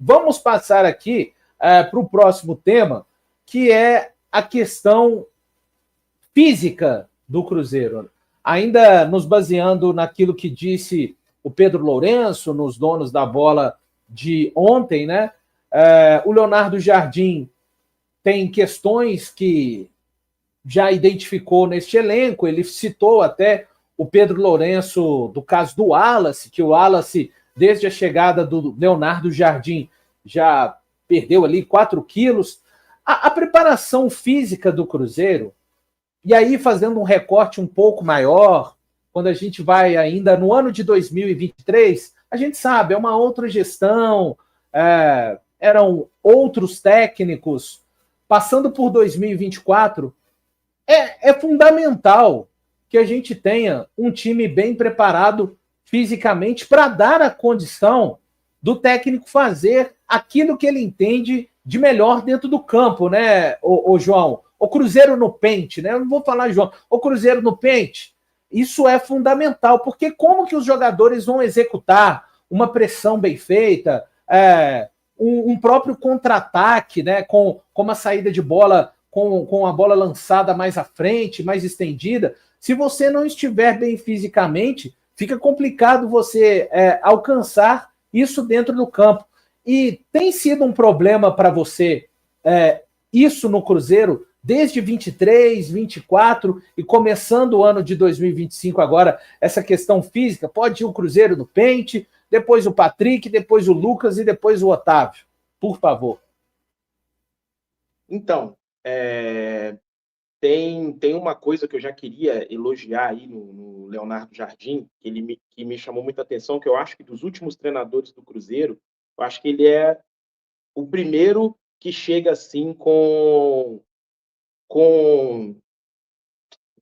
Vamos passar aqui para o próximo tema, que é a questão física do Cruzeiro. Ainda nos baseando naquilo que disse o Pedro Lourenço, nos donos da bola de ontem, né? O Leonardo Jardim tem questões que já identificou neste elenco, ele citou até o Pedro Lourenço do caso do Wallace, que o Wallace, desde a chegada do Leonardo Jardim, já perdeu ali 4 quilos. A preparação física do Cruzeiro, e aí fazendo um recorte um pouco maior, quando a gente vai ainda no ano de 2023, a gente sabe, é uma outra gestão, eram outros técnicos. Passando por 2024, é fundamental que a gente tenha um time bem preparado fisicamente para dar a condição do técnico fazer aquilo que ele entende de melhor dentro do campo, né, o João? O Cruzeiro no pente, né? Eu não vou falar, João. O Cruzeiro no pente, isso é fundamental, porque como que os jogadores vão executar uma pressão bem feita, um próprio contra-ataque, né? Com uma saída de bola, com a bola lançada mais à frente, mais estendida. Se você não estiver bem fisicamente, fica complicado você alcançar isso dentro do campo. E tem sido um problema para você isso no Cruzeiro desde 23, 24 e começando o ano de 2025 agora, essa questão física? Pode ir o Cruzeiro no pente, depois o Patrick, depois o Lucas e depois o Otávio. Por favor. Então, tem uma coisa que eu já queria elogiar aí no Leonardo Jardim, que me chamou muita atenção, que eu acho que dos últimos treinadores do Cruzeiro, eu acho que ele é o primeiro que chega assim com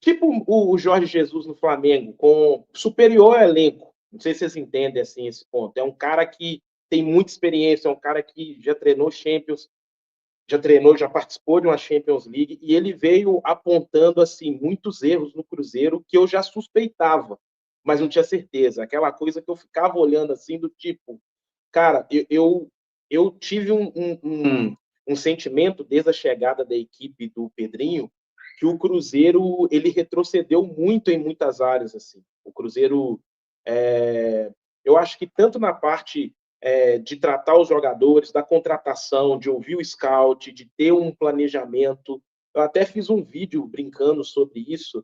tipo o Jorge Jesus no Flamengo, com superior elenco. Não sei se vocês entendem assim esse ponto. É um cara que tem muita experiência, é um cara que já treinou Champions, já participou de uma Champions League, e ele veio apontando assim muitos erros no Cruzeiro que eu já suspeitava, mas não tinha certeza. Aquela coisa que eu ficava olhando assim do tipo, cara, eu tive um sentimento desde a chegada da equipe do Pedrinho que o Cruzeiro ele retrocedeu muito em muitas áreas assim. O Cruzeiro, eu acho que tanto na parte de tratar os jogadores, da contratação, de ouvir o scout, de ter um planejamento. Eu até fiz um vídeo brincando sobre isso,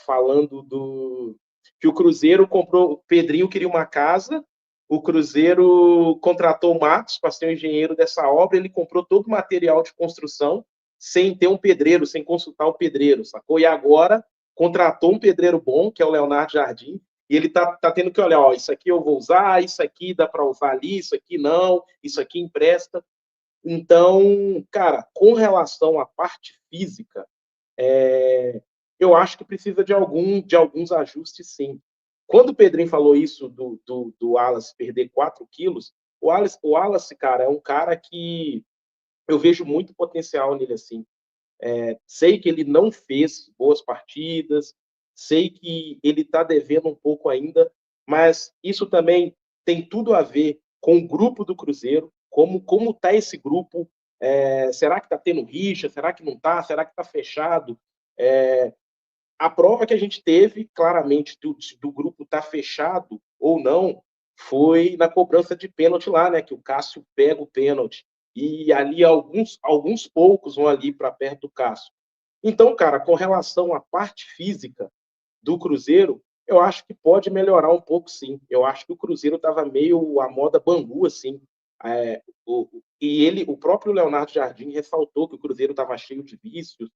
falando que o Cruzeiro comprou, o Pedrinho queria uma casa, o Cruzeiro contratou o Marcos para ser o engenheiro dessa obra, ele comprou todo o material de construção sem ter um pedreiro, sem consultar o pedreiro, sacou? E agora contratou um pedreiro bom, que é o Leonardo Jardim, e ele tá tendo que olhar, ó, isso aqui eu vou usar, isso aqui dá para usar ali, isso aqui não, isso aqui empresta. Então, cara, com relação à parte física, eu acho que precisa de alguns ajustes, sim. Quando o Pedrinho falou isso do Wallace perder 4 quilos, o Wallace, cara, é um cara que eu vejo muito potencial nele, assim. Sei que ele não fez boas partidas, sei que ele está devendo um pouco ainda, mas isso também tem tudo a ver com o grupo do Cruzeiro, como está esse grupo, será que está tendo rixa, será que não está, será que está fechado? A prova que a gente teve, claramente, do grupo estar fechado ou não, foi na cobrança de pênalti lá, né? Que o Cássio pega o pênalti. E ali alguns poucos vão ali para perto do Cássio. Então, cara, com relação à parte física do Cruzeiro, eu acho que pode melhorar um pouco, sim. Eu acho que o Cruzeiro estava meio à moda Bangu, assim. O próprio Leonardo Jardim ressaltou que o Cruzeiro estava cheio de vícios,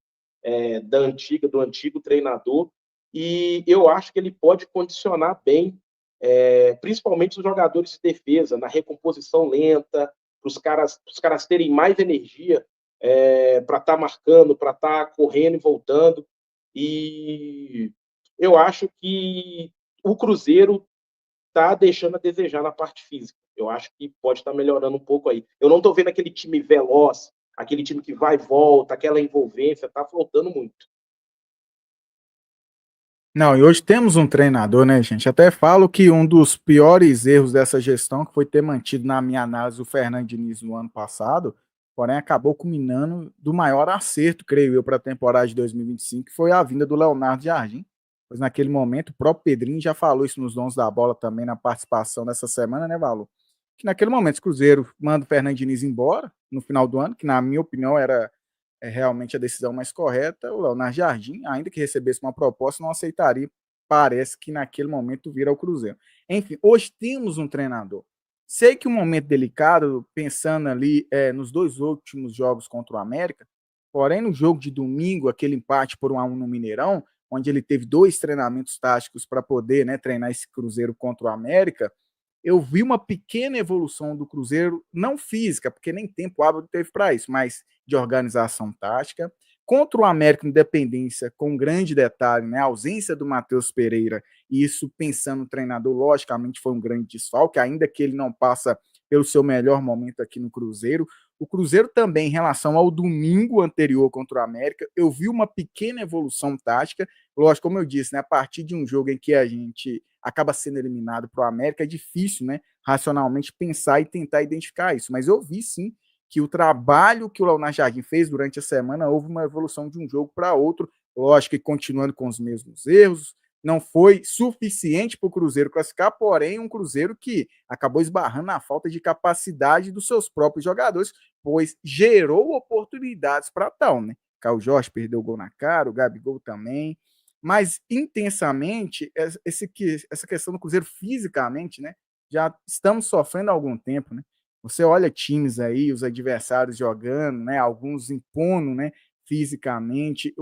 do antigo treinador, e eu acho que ele pode condicionar bem, principalmente os jogadores de defesa, na recomposição lenta, para os caras terem mais energia para estar marcando, para estar correndo e voltando. E eu acho que o Cruzeiro está deixando a desejar na parte física. Eu acho que pode estar melhorando um pouco aí. Eu não estou vendo aquele time veloz, aquele time que vai e volta, aquela envolvência, está faltando muito. Não, e hoje temos um treinador, né, gente? Até falo que um dos piores erros dessa gestão que foi ter mantido, na minha análise, o Fernando Diniz no ano passado, porém acabou culminando do maior acerto, creio eu, para a temporada de 2025, que foi a vinda do Leonardo Jardim. Pois naquele momento, o próprio Pedrinho já falou isso nos Dons da Bola também, na participação dessa semana, né, Valor? Que naquele momento, o Cruzeiro manda o Fernando Diniz embora, no final do ano, que na minha opinião era realmente a decisão mais correta. O Leonardo Jardim, ainda que recebesse uma proposta, não aceitaria. Parece que naquele momento vira o Cruzeiro. Enfim, hoje temos um treinador. Sei que um momento delicado, pensando ali nos dois últimos jogos contra o América, porém no jogo de domingo, aquele empate por 1-1 no Mineirão, onde ele teve 2 treinamentos táticos para poder, né, treinar esse Cruzeiro contra o América, eu vi uma pequena evolução do Cruzeiro, não física, porque nem tempo hábil teve para isso, mas de organização tática. Contra o América Independência, com um grande detalhe, né, a ausência do Matheus Pereira, e isso pensando no treinador, logicamente foi um grande desfalque, ainda que ele não passa pelo seu melhor momento aqui no Cruzeiro. O Cruzeiro também, em relação ao domingo anterior contra o América, eu vi uma pequena evolução tática. Lógico, como eu disse, né, a partir de um jogo em que a gente acaba sendo eliminado para o América, é difícil, né, racionalmente pensar e tentar identificar isso. Mas eu vi sim que o trabalho que o Leonardo Jardim fez durante a semana houve uma evolução de um jogo para outro, lógico que continuando com os mesmos erros, não foi suficiente para o Cruzeiro classificar, porém um Cruzeiro que acabou esbarrando na falta de capacidade dos seus próprios jogadores, pois gerou oportunidades para tal, né? Caio Jorge perdeu o gol na cara, o Gabigol também, mas intensamente essa questão do Cruzeiro fisicamente, né? Já estamos sofrendo há algum tempo, né? Você olha times aí, os adversários jogando, né? Alguns impondo, né? Fisicamente,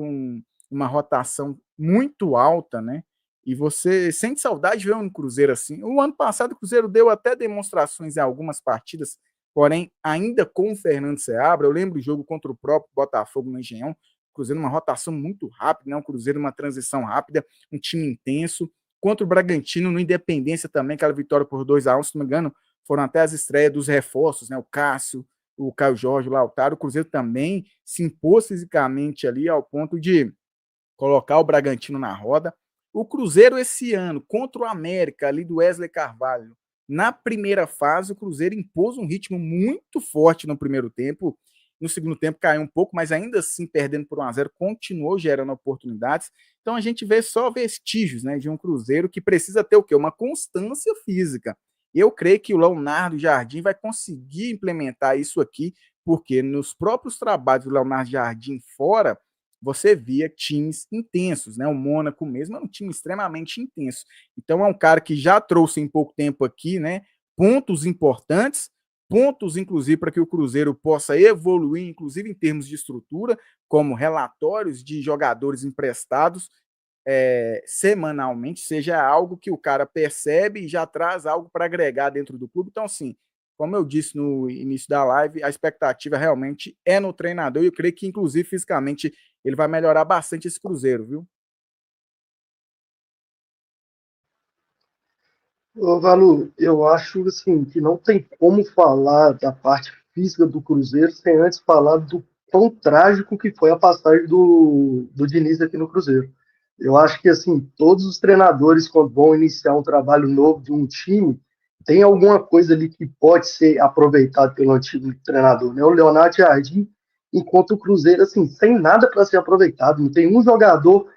uma rotação muito alta, né? E você sente saudade de ver um Cruzeiro assim. O ano passado o Cruzeiro deu até demonstrações em algumas partidas, porém, ainda com o Fernando Seabra, eu lembro o jogo contra o próprio Botafogo no Engenhão, o Cruzeiro numa rotação muito rápida, né? Um Cruzeiro numa transição rápida, um time intenso. Contra o Bragantino, no Independência também, aquela vitória por 2-1, se não me engano, foram até as estreias dos reforços, né? O Cássio, o Caio Jorge, o Lautaro. O Cruzeiro também se impôs fisicamente ali ao ponto de colocar o Bragantino na roda. O Cruzeiro esse ano, contra o América, ali do Wesley Carvalho, na primeira fase, o Cruzeiro impôs um ritmo muito forte no primeiro tempo. No segundo tempo caiu um pouco, mas ainda assim, perdendo por 1-0, continuou gerando oportunidades. Então a gente vê só vestígios, né, de um Cruzeiro que precisa ter o quê? Uma constância física. Eu creio que o Leonardo Jardim vai conseguir implementar isso aqui, porque nos próprios trabalhos do Leonardo Jardim fora, você via times intensos, né? O Mônaco mesmo é um time extremamente intenso. Então é um cara que já trouxe em pouco tempo aqui, né? Pontos importantes, pontos inclusive para que o Cruzeiro possa evoluir, inclusive em termos de estrutura, como relatórios de jogadores emprestados semanalmente, seja algo que o cara percebe e já traz algo para agregar dentro do clube. Então, assim, como eu disse no início da live, a expectativa realmente é no treinador e eu creio que, inclusive, fisicamente, ele vai melhorar bastante esse Cruzeiro, viu? Ô, Valu, eu acho assim, que não tem como falar da parte física do Cruzeiro sem antes falar do quão trágico que foi a passagem do Diniz aqui no Cruzeiro. Eu acho que assim, todos os treinadores, quando vão iniciar um trabalho novo de um time, tem alguma coisa ali que pode ser aproveitado pelo antigo treinador, né? O Leonardo Jardim, enquanto o Cruzeiro, assim, sem nada para ser aproveitado, não tem um jogador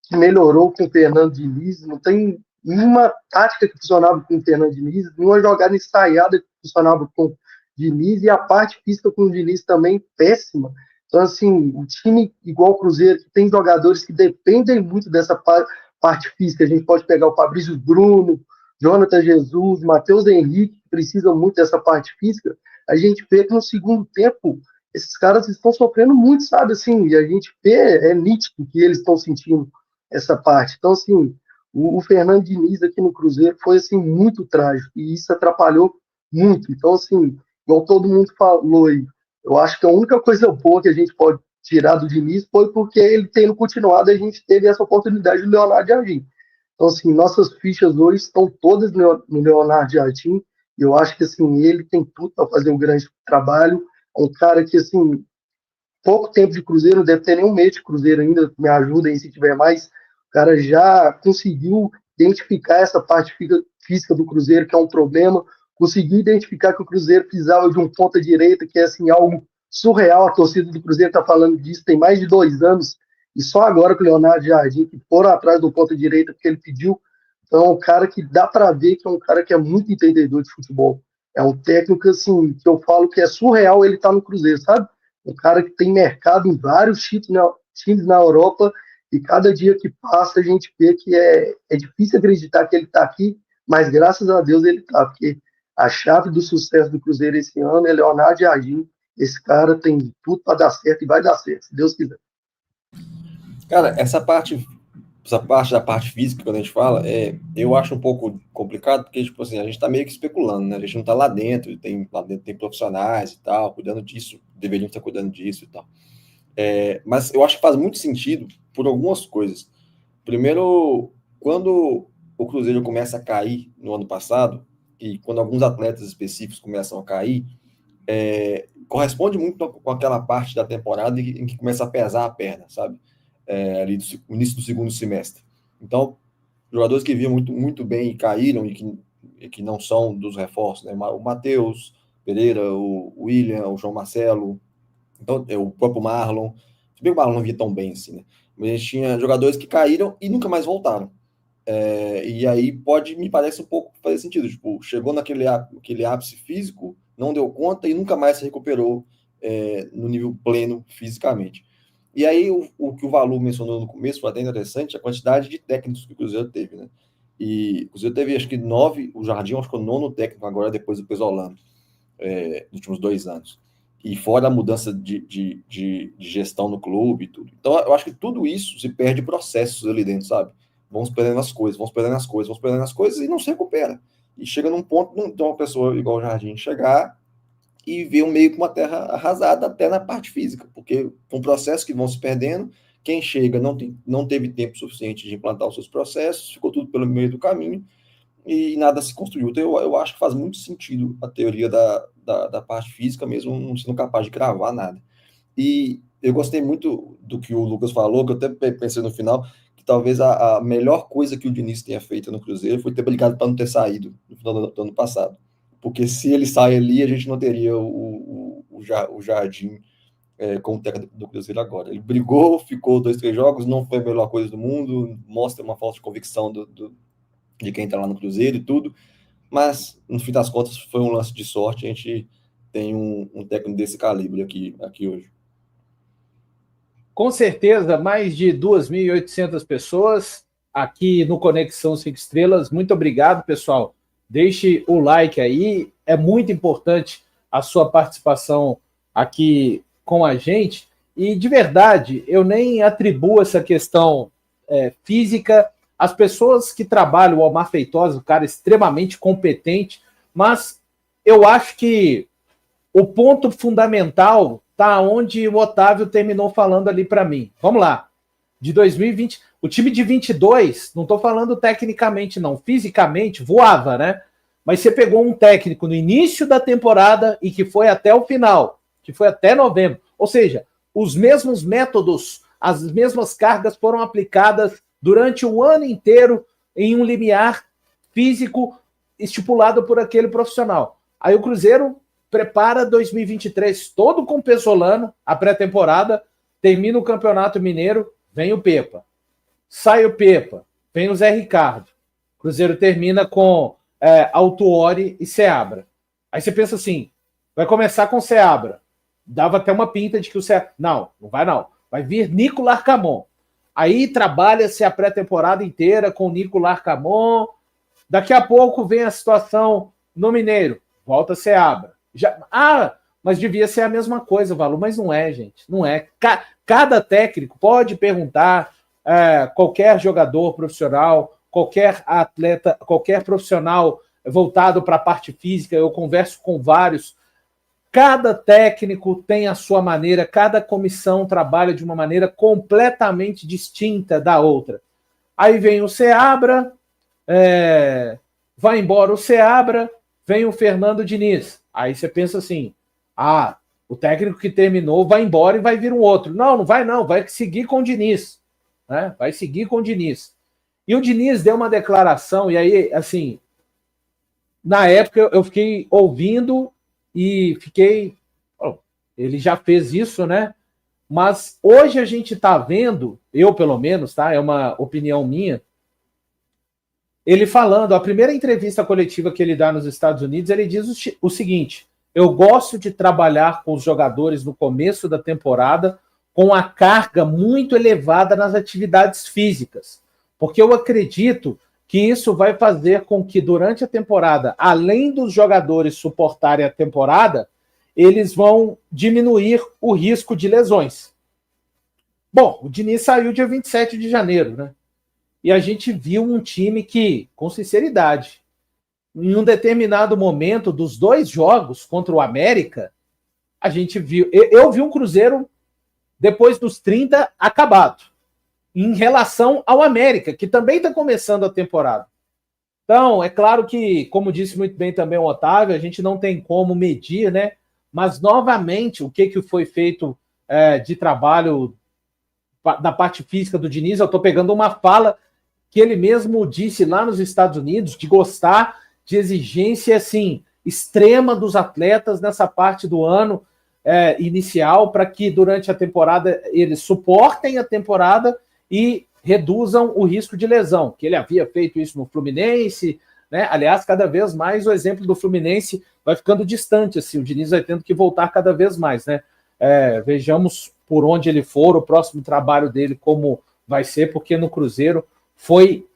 que melhorou com o Fernando Diniz, não tem nenhuma tática que funcionava com o Fernando Diniz, nenhuma jogada ensaiada que funcionava com o Diniz, e a parte física com o Diniz também péssima. Então, assim, o time igual o Cruzeiro, que tem jogadores que dependem muito dessa parte física, a gente pode pegar o Fabrício Bruno, Jonathan Jesus, Matheus Henrique, que precisam muito dessa parte física, a gente vê que no segundo tempo esses caras estão sofrendo muito, sabe, assim, e a gente vê, é nítido que eles estão sentindo essa parte. Então, assim, o Fernando Diniz aqui no Cruzeiro foi, assim, muito trágico, e isso atrapalhou muito. Então, assim, igual todo mundo falou aí, eu acho que a única coisa boa que a gente pode tirar do Diniz foi porque ele tendo continuado, a gente teve essa oportunidade do Leonardo Jardim. Então, assim, nossas fichas hoje estão todas no Leonardo Jardim, e eu acho que, assim, ele tem tudo para fazer um grande trabalho, é um cara que, assim, pouco tempo de Cruzeiro, não deve ter nem um mês de Cruzeiro ainda, me ajuda aí se tiver mais. O cara já conseguiu identificar essa parte física do Cruzeiro, que é um problema, conseguiu identificar que o Cruzeiro precisava de um ponta-direita, que é assim, algo surreal. A torcida do Cruzeiro está falando disso tem mais de 2 anos, e só agora que o Leonardo Jardim, que foram atrás do ponta-direita, porque ele pediu. Então é um cara que dá para ver que é um cara que é muito entendedor de futebol. É um técnico, assim, que eu falo que é surreal ele estar no Cruzeiro, sabe? Um cara que tem mercado em vários times na Europa, e cada dia que passa a gente vê que é difícil acreditar que ele está aqui, mas graças a Deus ele está, porque a chave do sucesso do Cruzeiro esse ano é Leonardo Jardim. Esse cara tem tudo para dar certo e vai dar certo, se Deus quiser. Cara, essa parte da parte física, quando a gente fala, eu acho um pouco complicado, porque, tipo assim, a gente tá meio que especulando, né? A gente não tá lá dentro tem profissionais e tal, cuidando disso, deveriam estar cuidando disso e tal. Mas eu acho que faz muito sentido por algumas coisas. Primeiro, quando o Cruzeiro começa a cair no ano passado, e quando alguns atletas específicos começam a cair, corresponde muito com aquela parte da temporada em que começa a pesar a perna, sabe? Ali no início do segundo semestre. Então, jogadores que vinham muito, muito bem e caíram e que não são dos reforços, né? O Matheus Pereira, o William, o João Marcelo, então, o próprio Marlon. Se bem que o Marlon não vinha tão bem assim, né? Mas a gente tinha jogadores que caíram e nunca mais voltaram. E aí me parece um pouco fazer sentido. Tipo, chegou naquele ápice físico, não deu conta e nunca mais se recuperou no nível pleno fisicamente. E aí, o que o Valu mencionou no começo foi até interessante, a quantidade de técnicos que o Cruzeiro teve, né? E o Cruzeiro teve, acho que 9, o Jardim, acho que o 9º técnico agora, depois do Pesolano, nos últimos 2 anos. E fora a mudança de gestão no clube e tudo. Então, eu acho que tudo isso se perde processos ali dentro, sabe? Vamos perdendo as coisas e não se recupera. E chega num ponto de uma pessoa igual o Jardim chegar e ver meio que uma terra arrasada até na parte física, porque com processos que vão se perdendo, quem chega não teve tempo suficiente de implantar os seus processos, ficou tudo pelo meio do caminho e nada se construiu. Então eu acho que faz muito sentido a teoria da parte física, mesmo não sendo capaz de cravar nada. E eu gostei muito do que o Lucas falou, que eu até pensei no final, que talvez a melhor coisa que o Diniz tenha feito no Cruzeiro foi ter brigado para não ter saído no final do ano passado. Porque se ele sai ali, a gente não teria o Jardim como técnico do Cruzeiro agora. Ele brigou, ficou 2, 3 jogos, não foi a melhor coisa do mundo, mostra uma falta de convicção de quem está lá no Cruzeiro e tudo, mas no fim das contas foi um lance de sorte, a gente tem um técnico desse calibre aqui hoje. Com certeza, mais de 2.800 pessoas aqui no Conexão 5 Estrelas. Muito obrigado, pessoal. Deixe o like aí, é muito importante a sua participação aqui com a gente. E, de verdade, eu nem atribuo essa questão física às pessoas que trabalham. O Omar Feitosa, um cara extremamente competente, mas eu acho que o ponto fundamental está onde o Otávio terminou falando ali para mim. Vamos lá. De 2020, o time de 22, não estou falando tecnicamente não, fisicamente voava, né? Mas você pegou um técnico no início da temporada e que foi até o final, que foi até novembro. Ou seja, os mesmos métodos, as mesmas cargas foram aplicadas durante o ano inteiro em um limiar físico estipulado por aquele profissional. Aí o Cruzeiro prepara 2023 todo com o Pesolano, a pré-temporada, termina o Campeonato Mineiro, vem o Pepa. Sai o Pepa, vem o Zé Ricardo. O Cruzeiro termina com Autuori e Seabra. Aí você pensa assim, vai começar com Seabra. Dava até uma pinta de que o Seabra... Não vai não. Vai vir Nico Larcamon. Aí trabalha-se a pré-temporada inteira com o Nico Larcamon. Daqui a pouco vem a situação no Mineiro. Volta Seabra. Mas devia ser a mesma coisa, Valu, mas não é, gente. Não é. Cada técnico pode perguntar, qualquer jogador profissional, qualquer atleta, qualquer profissional voltado para a parte física, eu converso com vários. Cada técnico tem a sua maneira, cada comissão trabalha de uma maneira completamente distinta da outra. Aí vem o Seabra, vai embora o Seabra, vem o Fernando Diniz. Aí você pensa assim, o técnico que terminou vai embora e vai vir um outro. Não vai não, vai seguir com o Diniz. né? Vai seguir com o Diniz. E o Diniz deu uma declaração, e aí, assim, na época eu fiquei ouvindo e fiquei... ele já fez isso, né? Mas hoje a gente está vendo, eu pelo menos, tá? É uma opinião minha, ele falando, a primeira entrevista coletiva que ele dá nos Estados Unidos, ele diz o seguinte: eu gosto de trabalhar com os jogadores no começo da temporada com a carga muito elevada nas atividades físicas, porque eu acredito que isso vai fazer com que durante a temporada, além dos jogadores suportarem a temporada, eles vão diminuir o risco de lesões. Bom, o Diniz saiu dia 27 de janeiro, né? E a gente viu um time que, com sinceridade, em um determinado momento dos 2 jogos contra o América, a gente viu... Eu vi um Cruzeiro, depois dos 30, acabado, em relação ao América, que também está começando a temporada. Então, é claro que, como disse muito bem também o Otávio, a gente não tem como medir, né? Mas, novamente, o que foi feito de trabalho da parte física do Diniz, eu estou pegando uma fala que ele mesmo disse lá nos Estados Unidos, de gostar de exigência assim, extrema dos atletas nessa parte do ano inicial, para que durante a temporada eles suportem a temporada e reduzam o risco de lesão, que ele havia feito isso no Fluminense, né? Aliás, cada vez mais o exemplo do Fluminense vai ficando distante, assim, o Diniz vai tendo que voltar cada vez mais, né? Vejamos por onde ele for, o próximo trabalho dele como vai ser, porque no Cruzeiro foi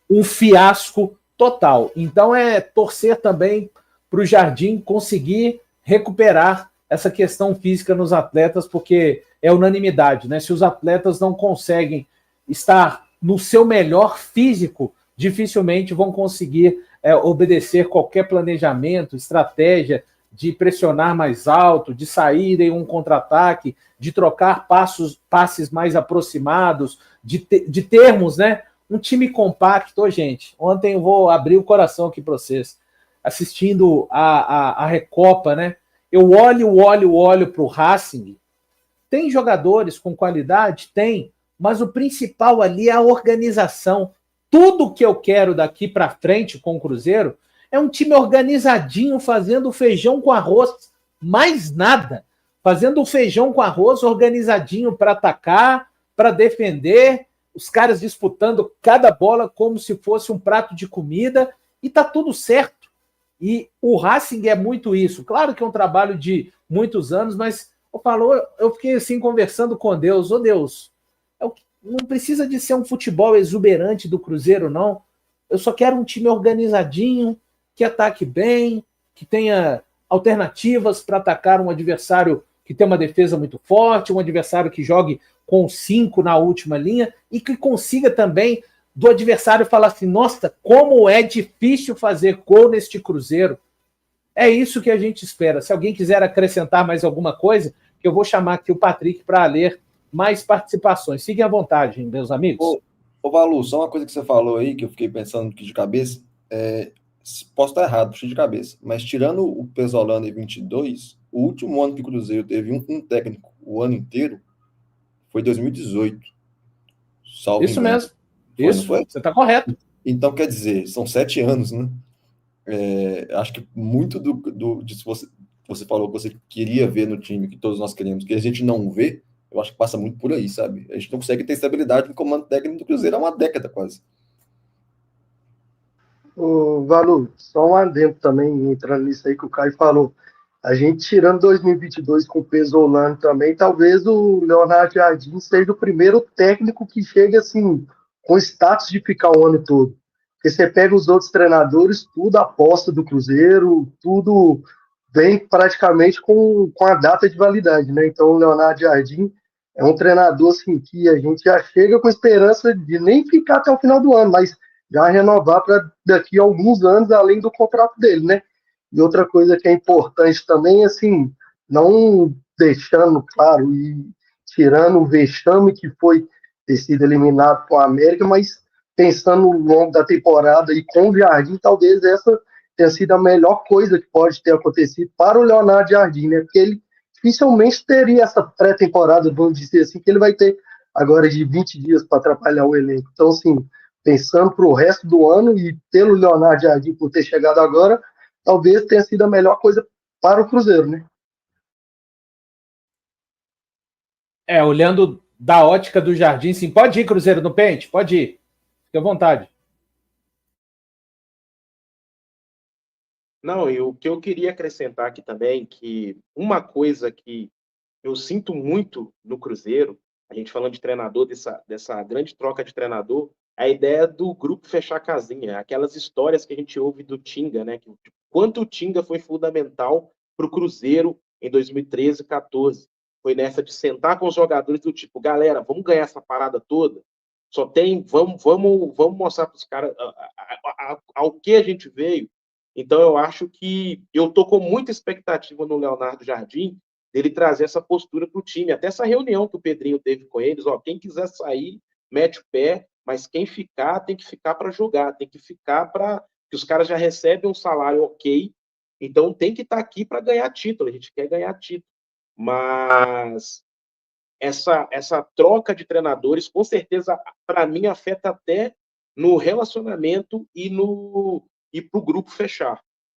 um fiasco total. Então torcer também para o Jardim conseguir recuperar essa questão física nos atletas, porque é unanimidade, né? Se os atletas não conseguem estar no seu melhor físico, dificilmente vão conseguir obedecer qualquer planejamento, estratégia de pressionar mais alto, de sair em um contra-ataque, de trocar passes mais aproximados, de termos, né, um time compacto. Gente, ontem eu vou abrir o coração aqui para vocês, assistindo a Recopa, né? Eu olho para o Racing. Tem jogadores com qualidade? Tem, mas o principal ali é a organização. Tudo que eu quero daqui para frente com o Cruzeiro é um time organizadinho, fazendo feijão com arroz, mais nada. Fazendo o feijão com arroz organizadinho para atacar, para defender, os caras disputando cada bola como se fosse um prato de comida, e tá tudo certo. E o Racing é muito isso. Claro que é um trabalho de muitos anos, mas eu fiquei assim conversando com Deus. Deus, não precisa de ser um futebol exuberante do Cruzeiro, não. Eu só quero um time organizadinho, que ataque bem, que tenha alternativas para atacar um adversário que tem uma defesa muito forte, um adversário que jogue com 5 na última linha e que consiga também do adversário falar assim: nossa, como é difícil fazer gol neste Cruzeiro. É isso que a gente espera. Se alguém quiser acrescentar mais alguma coisa, que eu vou chamar aqui o Patrick para ler mais participações. Fiquem à vontade, meus amigos. Ô Valu, só uma coisa que você falou aí, que eu fiquei pensando aqui de cabeça, posso estar errado, puxei de cabeça, mas tirando o Pesolano em 22, o último ano que o Cruzeiro teve um técnico o ano inteiro foi 2018. Salvo Isso engano. mesmo. Isso, você está correto. Então, quer dizer, são 7 anos, né? Acho que muito disso você falou que você queria ver no time, que todos nós queremos, que a gente não vê, eu acho que passa muito por aí, sabe? A gente não consegue ter estabilidade no comando técnico do Cruzeiro há uma década quase. Valu, só um adendo também, entrando nisso aí que o Caio falou. A gente tirando 2022 com o Pesolano também, talvez o Leonardo Jardim seja o primeiro técnico que chega assim, com status de ficar o ano todo. Porque você pega os outros treinadores, tudo aposta do Cruzeiro, tudo vem praticamente com a data de validade, né? Então o Leonardo Jardim é um treinador assim, que a gente já chega com esperança de nem ficar até o final do ano, mas já renovar para daqui a alguns anos, além do contrato dele, né? E outra coisa que é importante também, assim, não deixando claro e tirando o vexame que foi ter sido eliminado com a América, mas pensando no longo da temporada e com o Jardim, talvez essa tenha sido a melhor coisa que pode ter acontecido para o Leonardo Jardim, né? Porque ele dificilmente teria essa pré-temporada, vamos dizer assim, que ele vai ter agora de 20 dias para atrapalhar o elenco. Então, assim, pensando para o resto do ano e pelo Leonardo Jardim por ter chegado agora, talvez tenha sido a melhor coisa para o Cruzeiro, né? Olhando da ótica do Jardim, sim. Pode ir, Cruzeiro, no pente? Pode ir. Fique à vontade. Não, e o que eu queria acrescentar aqui também, que uma coisa que eu sinto muito no Cruzeiro, a gente falando de treinador, dessa grande troca de treinador, a ideia do grupo fechar a casinha, aquelas histórias que a gente ouve do Tinga, né? Que, quanto o Tinga foi fundamental para o Cruzeiro em 2013 e 2014. Foi nessa de sentar com os jogadores do tipo, galera, vamos ganhar essa parada toda. Só tem, vamos mostrar para os caras ao que a gente veio. Então eu acho que eu tô com muita expectativa no Leonardo Jardim dele trazer essa postura para o time. Até essa reunião que o Pedrinho teve com eles, ó, quem quiser sair, mete o pé, mas quem ficar, tem que ficar para jogar, tem que ficar para que os caras já recebem um salário ok, então tem que estar aqui para ganhar título, a gente quer ganhar título. Mas essa troca de treinadores, com certeza, para mim, afeta até no relacionamento e para o grupo fechar.